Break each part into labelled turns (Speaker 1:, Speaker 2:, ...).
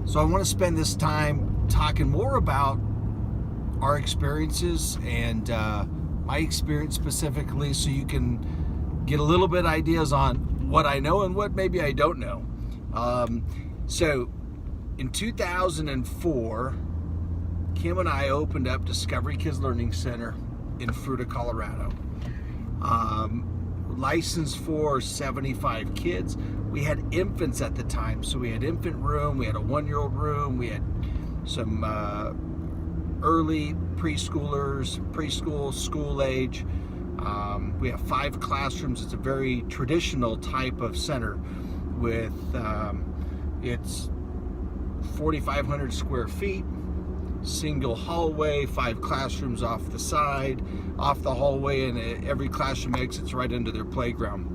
Speaker 1: So I want to spend this time talking more about our experiences and my experience specifically, so you can get a little bit ideas on what I know and what maybe I don't know. So in 2004, Kim and I opened up Discovery Kids Learning Center in Fruita, Colorado. Licensed for 75 kids. We had infants at the time, so we had infant room, we had a 1-year-old room, we had some early preschoolers, preschool, school age. We have 5 classrooms. It's a very traditional type of center with it's 4,500 square feet, single hallway, 5 classrooms off the side, off the hallway, and every classroom exits right into their playground.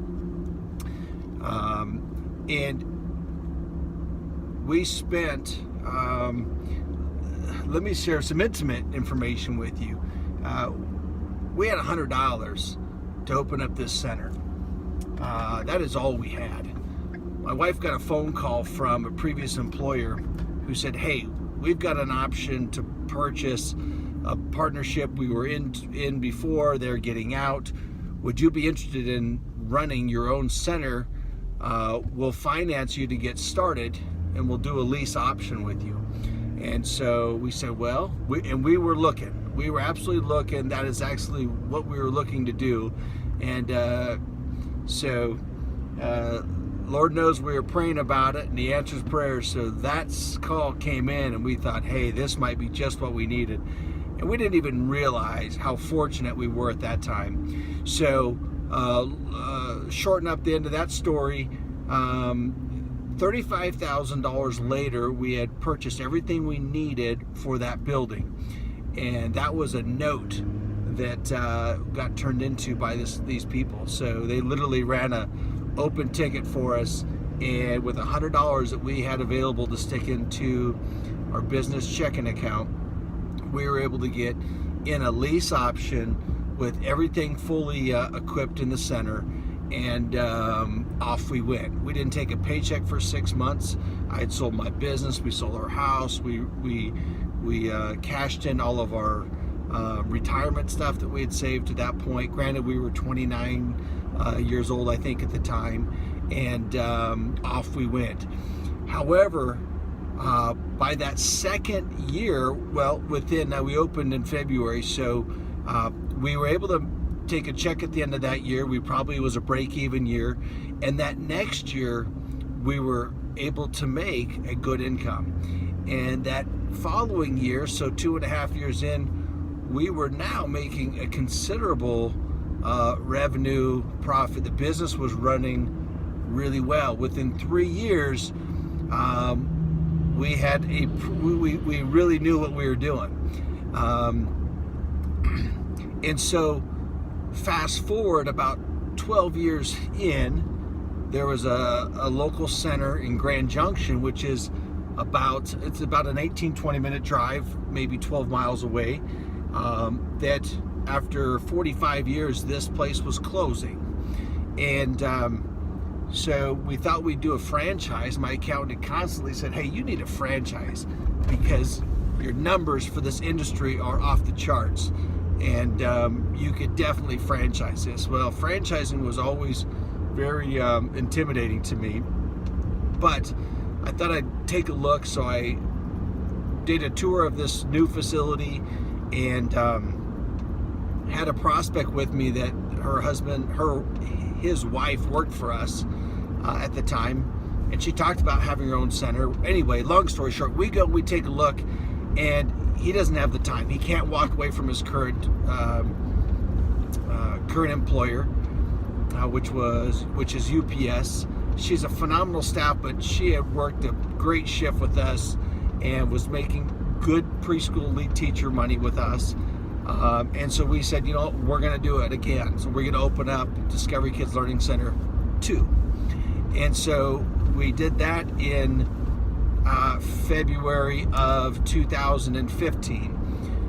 Speaker 1: And we spent, let me share some intimate information with you. We had $100 to open up this center. That is all we had. My wife got a phone call from a previous employer who said, hey, we've got an option to purchase a partnership we were in before. They're getting out. Would you be interested in running your own center? We'll finance you to get started, and we'll do a lease option with you. And so we said, well, we were looking. We were absolutely looking. That is actually what we were looking to do. And Lord knows we were praying about it, and He answers prayers. So that call came in, and we thought, hey, this might be just what we needed. And we didn't even realize how fortunate we were at that time. So shorten up the end of that story, $35,000 later, we had purchased everything we needed for that building. And that was a note that got turned into by these people. So they literally ran a open ticket for us, and with $100 that we had available to stick into our business checking account, we were able to get in a lease option with everything fully equipped in the center, and off we went. We didn't take a paycheck for 6 months. I had sold my business, we sold our house, we cashed in all of our retirement stuff that we had saved to that point. Granted, we were 29 years old, I think, at the time, and off we went. However, by that second year, well, we opened in February, so we were able to take a check at the end of that year. We probably was a break-even year, and that next year we were able to make a good income. And that following year, so 2.5 years in, we were now making a considerable revenue profit. The business was running really well. Within 3 years, we really knew what we were doing. And so fast forward about 12 years in, there was a local center in Grand Junction, which is about an 18-20 minute drive, maybe 12 miles away, that after 45 years, this place was closing. And so we thought we'd do a franchise. My accountant constantly said, hey, you need a franchise because your numbers for this industry are off the charts, and you could definitely franchise this. Well, franchising was always very intimidating to me, but I thought I'd take a look. So I did a tour of this new facility, and had a prospect with me that his wife worked for us at the time, and she talked about having her own center. Anyway, long story short, we take a look, and he doesn't have the time. He can't walk away from his current employer, which is UPS. She's a phenomenal staff, but she had worked a great shift with us and was making good preschool lead teacher money with us. And so we said, we're going to do it again. So we're going to open up Discovery Kids Learning Center 2. And so we did that in February of 2015.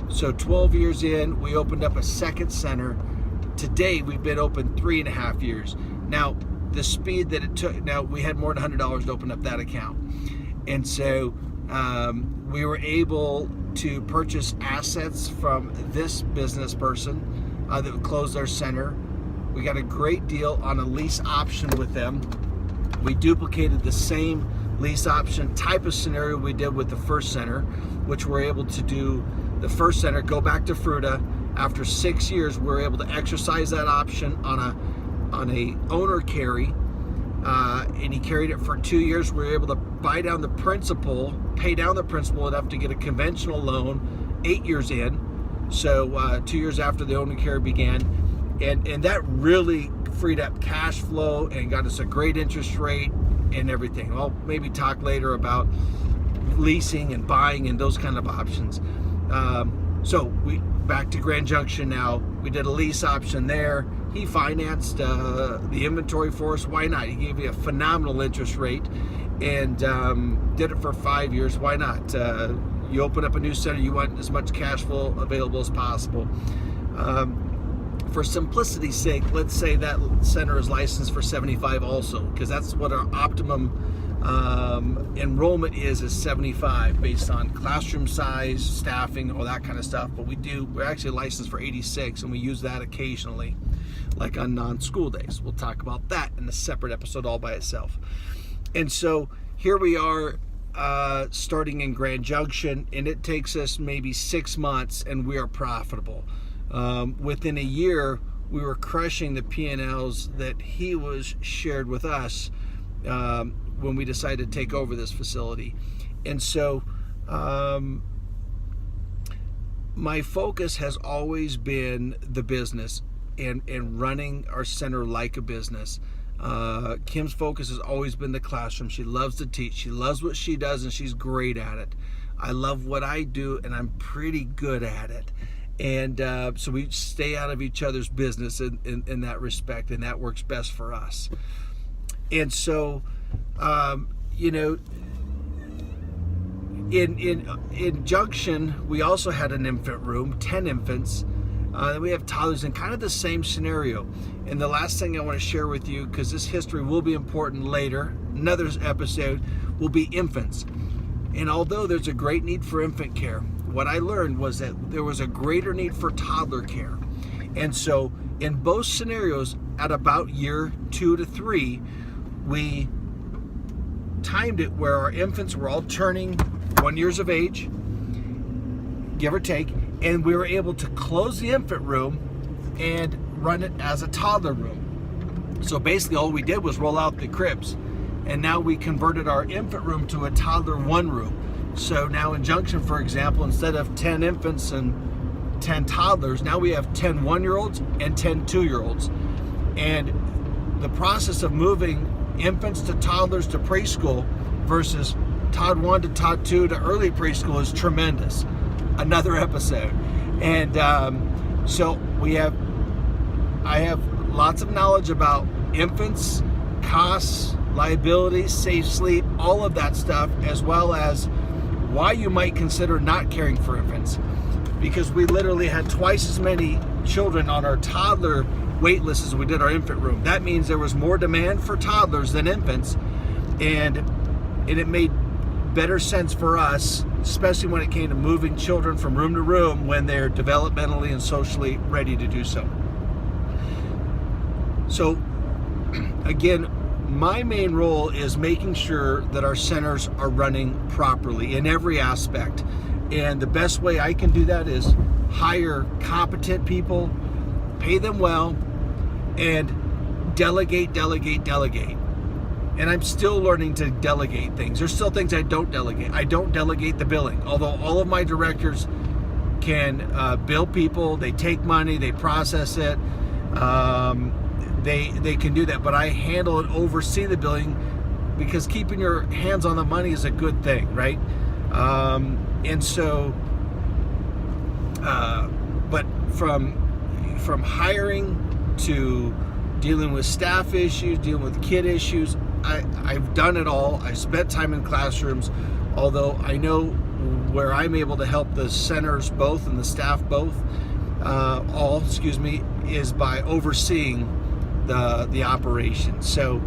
Speaker 1: So 12 years in, we opened up a second center. Today, we've been open 3.5 years. Now, the speed that it took, now we had more than $100 to open up that account. And so We were able to purchase assets from this business person that closed their center. We got a great deal on a lease option with them. We duplicated the same lease option type of scenario we did with the first center, which we're able to do the first center, go back to Fruta. After 6 years, we're able to exercise that option on a owner carry, and he carried it for 2 years. We were able to buy down the principal, pay down the principal enough to get a conventional loan 8 years in. So 2 years after the owner carry began, and that really freed up cash flow and got us a great interest rate and everything. I'll maybe talk later about leasing and buying and those kind of options. So we back to Grand Junction now. We did a lease option there. He financed the inventory for us. Why not? He gave me a phenomenal interest rate and did it for 5 years. Why not? You open up a new center, you want as much cash flow available as possible. For simplicity's sake, let's say that center is licensed for 75 also, because that's what our optimum enrollment is 75 based on classroom size, staffing, all that kind of stuff. But we're actually licensed for 86, and we use that occasionally, like on non-school days. We'll talk about that in a separate episode all by itself. And so here we are starting in Grand Junction, and it takes us maybe 6 months and we are profitable. Within a year, we were crushing the P&Ls that he was shared with us when we decided to take over this facility. And so my focus has always been the business and running our center like a business. Kim's focus has always been the classroom. She loves to teach. She loves what she does, and she's great at it. I love what I do, and I'm pretty good at it. And so we stay out of each other's business in that respect, and that works best for us. And so, in Junction, we also had an infant room, 10 infants. We have toddlers in kind of the same scenario. And the last thing I want to share with you, because this history will be important later, another episode, will be infants. And although there's a great need for infant care, what I learned was that there was a greater need for toddler care. And so in both scenarios, at about year 2 to 3, we timed it where our infants were all turning 1 year of age, give or take, and we were able to close the infant room and run it as a toddler room. So basically all we did was roll out the cribs, and now we converted our infant room to a toddler 1 room. So now in Junction, for example, instead of 10 infants and 10 toddlers, now we have 10 1-year-olds and 10 2-year-olds. And the process of moving infants to toddlers to preschool versus Todd 1 to Todd 2 to early preschool is tremendous. Another episode. And so I have lots of knowledge about infants, costs, liabilities, safe sleep, all of that stuff, as well as why you might consider not caring for infants, because we literally had twice as many children on our toddler wait list as we did our infant room. That means there was more demand for toddlers than infants, and it made better sense for us, especially when it came to moving children from room to room when they're developmentally and socially ready to do so. So again, my main role is making sure that our centers are running properly in every aspect. And the best way I can do that is hire competent people, pay them well, and delegate. And I'm still learning to delegate things. There's still things I don't delegate. I don't delegate the billing, although all of my directors can bill people, they take money, they process it. They can do that, but I handle and oversee the billing, because keeping your hands on the money is a good thing, right? And so, but from hiring to dealing with staff issues, dealing with kid issues, I've done it all. I spent time in classrooms, although I know where I'm able to help the centers both and the staff both, is by overseeing the operation. So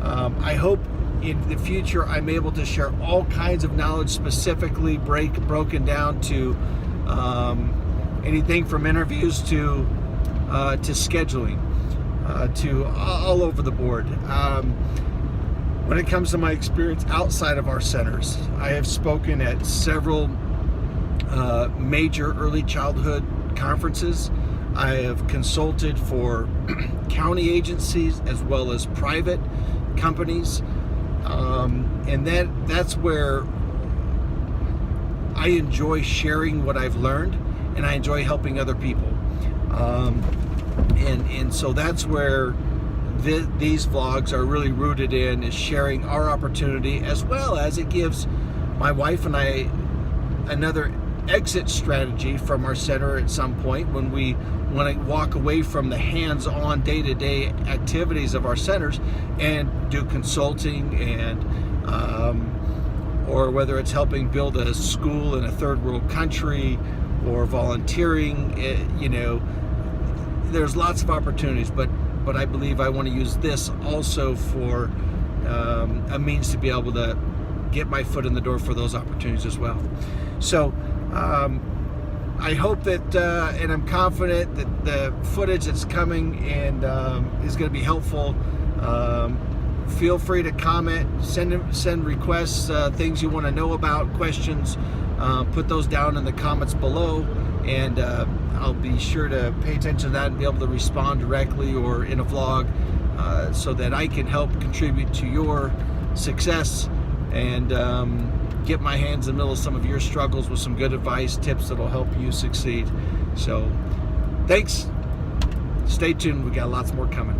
Speaker 1: I hope in the future, I'm able to share all kinds of knowledge, specifically broken down to anything from interviews to scheduling, to all over the board. When it comes to my experience outside of our centers, I have spoken at several major early childhood conferences. I have consulted for county agencies as well as private companies, and that's where I enjoy sharing what I've learned, and I enjoy helping other people. And so that's where these vlogs are really rooted in, is sharing our opportunity, as well as it gives my wife and I another exit strategy from our center at some point when we want to walk away from the hands-on day-to-day activities of our centers and do consulting, and or whether it's helping build a school in a third world country or volunteering. There's lots of opportunities, but I believe I want to use this also for a means to be able to get my foot in the door for those opportunities as well. So I hope that, and I'm confident that the footage that's coming and is going to be helpful. Feel free to comment, send requests, things you want to know about, questions. Put those down in the comments below, and I'll be sure to pay attention to that and be able to respond directly or in a vlog, so that I can help contribute to your success and get my hands in the middle of some of your struggles with some good advice, tips that'll help you succeed. So thanks. Stay tuned. We got lots more coming.